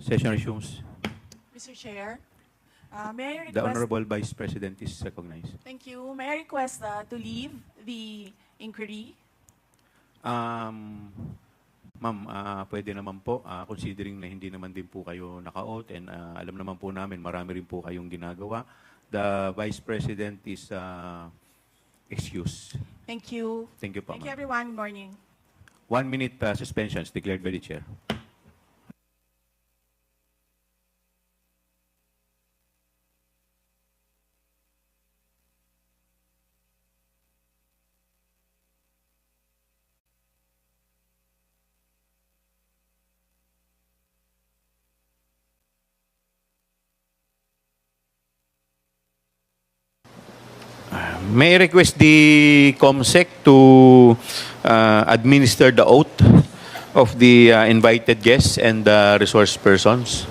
Session resumes. Mr. Chair, may I request... The Honorable Vice President is recognized. Thank you. May I request to leave the inquiry? Ma'am, pwede naman po, considering na hindi naman din po kayo naka-oath and alam naman po namin, marami rin po kayong ginagawa. The Vice President is excused. Thank you. Thank you po, Thank you, ma'am. everyone. Good morning. 1 minute suspensions declared by the Chair. May I request the COMSEC to administer the oath of the invited guests and the resource persons?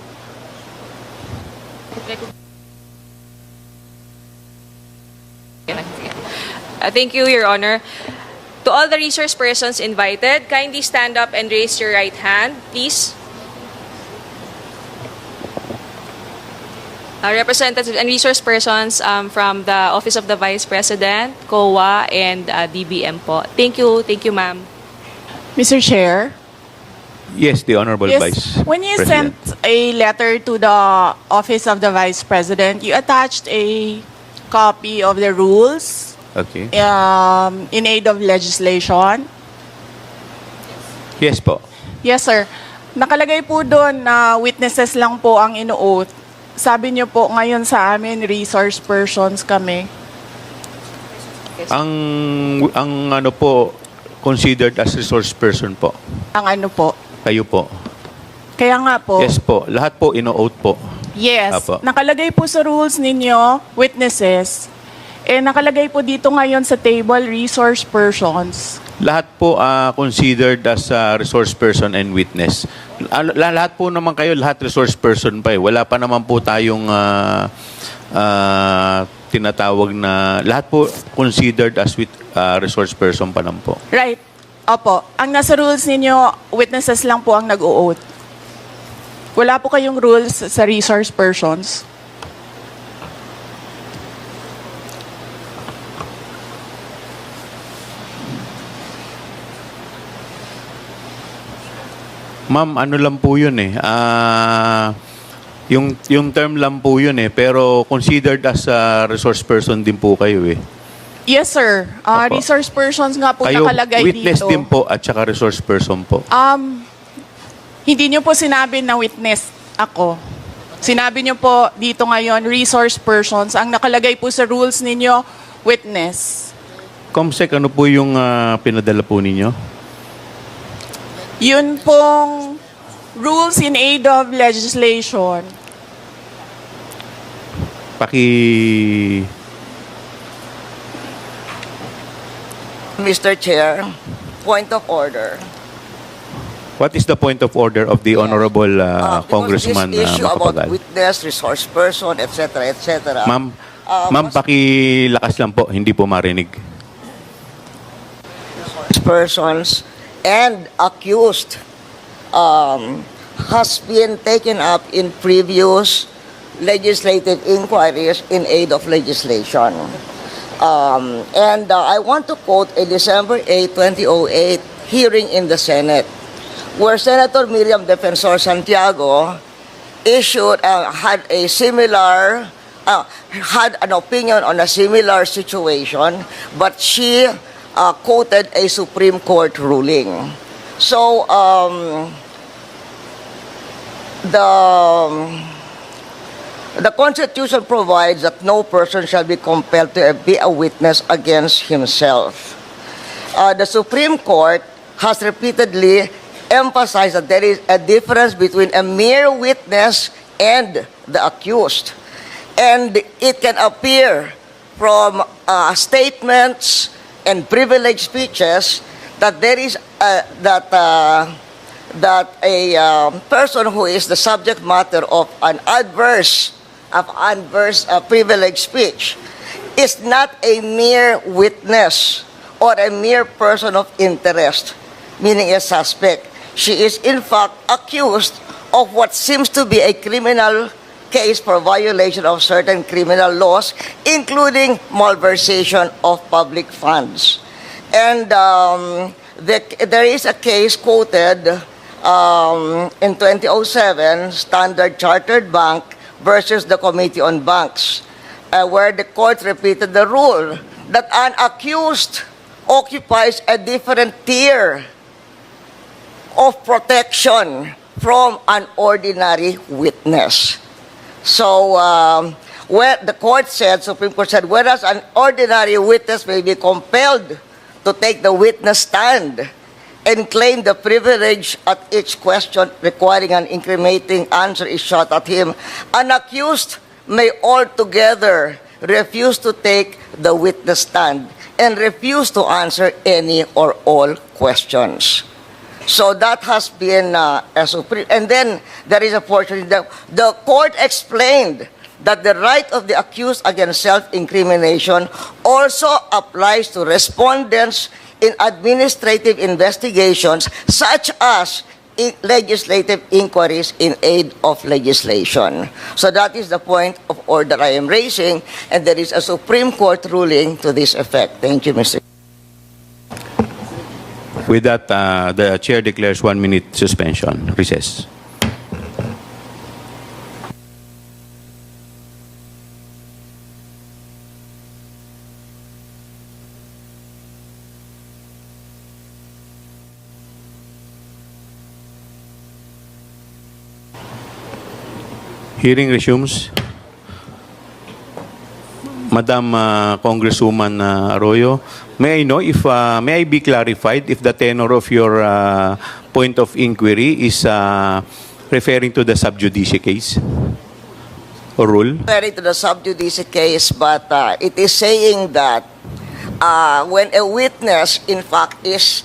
Thank you, Your Honor. To all the resource persons invited, kindly stand up and raise your right hand, please. Representatives and resource persons from the Office of the Vice President, COA, and DBM po. Thank you, ma'am. Mr. Chair? Yes, the Honorable Vice When you President. sent a letter to the Office of the Vice President, you attached a copy of the rules Okay. in aid of legislation. Yes po. Yes, sir. Nakalagay po doon na witnesses lang po ang ino-oath. Sabi niyo po ngayon sa amin, resource persons kami. Ang ano po, considered as resource person po. Ang ano po. Kayo po. Kaya nga po. Yes po. Lahat po ino-oath po. Yes. Apo. Nakalagay po sa rules ninyo, witnesses. Nakalagay po dito ngayon sa table, resource persons. Lahat po considered as resource person and witness. Lahat po naman kayo, lahat resource person pa eh. Wala pa naman po tayong tinatawag na, lahat po considered as resource person pa lang po. Right. Opo. Ang nasa rules ninyo, witnesses lang po ang nag-o-oath. Wala po kayong rules sa resource persons. Ma'am, ano lang po yun eh. Yung term lang po yun eh. Pero considered as a resource person din po kayo eh. Yes, sir. Opo. Resource persons nga po Kayo nakalagay witness dito. din po at saka resource person po. Hindi niyo po sinabi na witness ako. Sinabi niyo po dito ngayon, resource persons. Ang nakalagay po sa rules ninyo, witness. Comsec, ano po yung pinadala po ninyo? Yun pong rules in aid of legislation. Mr. Chair, point of order. What is the point of order of the Honorable Congressman This issue about Macapagal? witness, resource person, etc., etc. Ma'am, pakilakas lang po, hindi po marinig. Persons and accused has been taken up in previous legislative inquiries in aid of legislation. I want to quote a December 8, 2008 hearing in the Senate, where Senator Miriam Defensor Santiago had an opinion on a similar situation, but she quoted a Supreme Court ruling. So, the Constitution provides that no person shall be compelled to be a witness against himself. The Supreme Court has repeatedly emphasized that there is a difference between a mere witness and the accused. And it can appear from statements and privileged speeches that there is that a person who is the subject matter of an adverse privileged speech is not a mere witness or a mere person of interest, meaning a suspect. She is in fact accused of what seems to be a criminal case for violation of certain criminal laws, including malversation of public funds. And there is a case quoted in 2007, Standard Chartered Bank versus the Committee on Banks, where the court repeated the rule that an accused occupies a different tier of protection from an ordinary witness. So, where the court said, Supreme Court said, whereas an ordinary witness may be compelled to take the witness stand and claim the privilege at each question requiring an incriminating answer is shot at him, an accused may altogether refuse to take the witness stand and refuse to answer any or all questions. So that has been a supreme. And then there is a portion that the court explained that the right of the accused against self-incrimination also applies to respondents in administrative investigations such as legislative inquiries in aid of legislation. So that is the point of order I am raising, and there is a Supreme Court ruling to this effect. Thank you, Mr. With that, the chair declares 1 minute suspension. Recess. Hearing resumes. Madam Congresswoman Arroyo, may I know if may I be clarified if the tenor of your point of inquiry is referring to the sub judice case or rule? Referring to the sub judice case, but it is saying that when a witness, in fact, is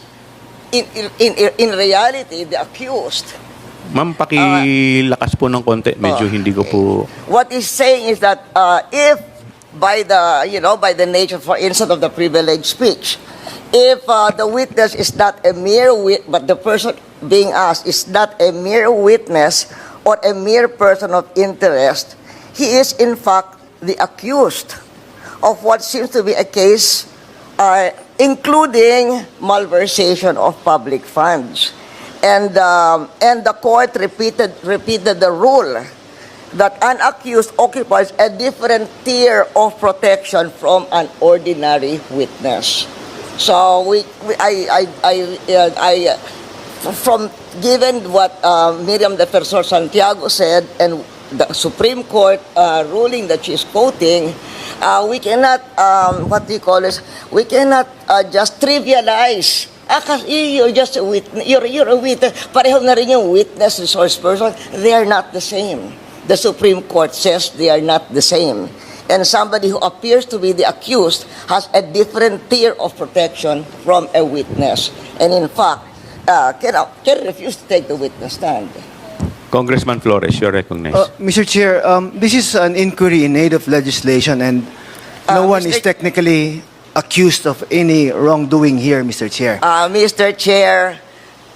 in reality the accused. Ma'am, pakilakas po ng konti. Medyo hindi ko po... What he's saying is that if by the nature, for instance, of the privileged speech, if the witness is not a mere but the person being asked is not a mere witness or a mere person of interest, he is in fact the accused of what seems to be a case including malversation of public funds. And the court repeated the rule that an accused occupies a different tier of protection from an ordinary witness. So from given what Miriam Defensor Santiago said and the Supreme Court ruling that she's quoting, we cannot we cannot just trivialize. Kasi you're just a witness. You're a witness. Pareho na rin yung witness, resource person. They are not the same. The Supreme Court says they are not the same. And somebody who appears to be the accused has a different tier of protection from a witness. And in fact, can refuse to take the witness stand. Congressman Flores, you're recognized. Mr. Chair, this is an inquiry in aid of legislation and no one is technically accused of any wrongdoing here, Mr. Chair. Mr. Chair,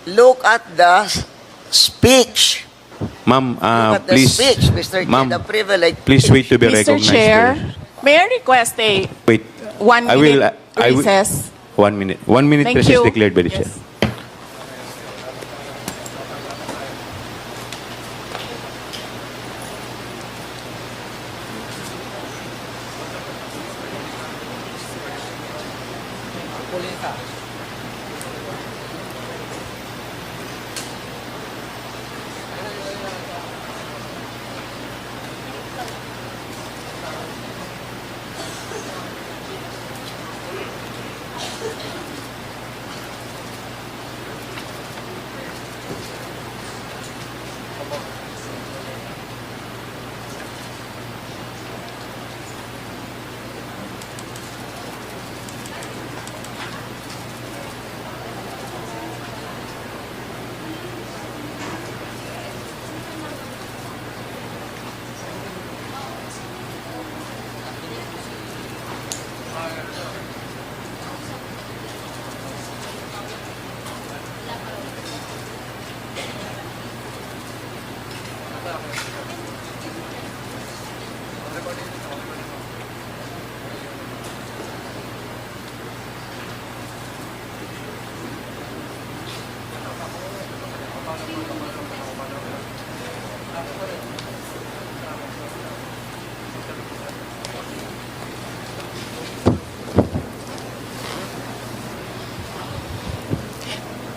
look at the speech. Ma'am, Look at the please, speech, Mr. Chair, ma'am, the privilege. please wait to be Mr. recognized. Chair, first. may I request a Wait. 1 I will, minute I will- recess? 1 minute. 1 minute Thank recess you. declared by the chair. Yes.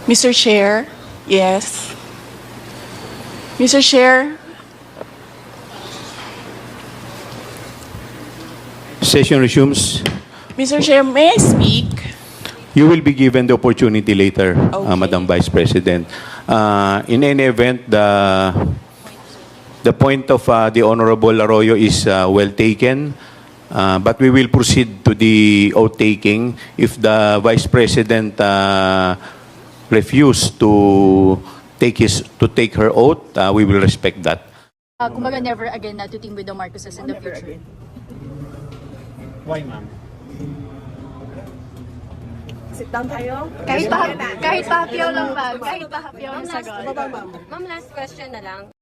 Mr. Chair, yes. Mr. Chair, Session resumes. Mr. Chair, may I speak? You will be given the opportunity later, Okay. Madam Vice President. In any event, the point of the Honorable Arroyo is well taken, but we will proceed to the oath taking. If the Vice President refuse to take her oath, we will respect that. Kumbaga never again na to team with the Marcoses in the future. Why, ma'am? Kahit pa hapyaw lang ba? Kahit pa hapyaw lang sagot. Ma'am, last question na lang.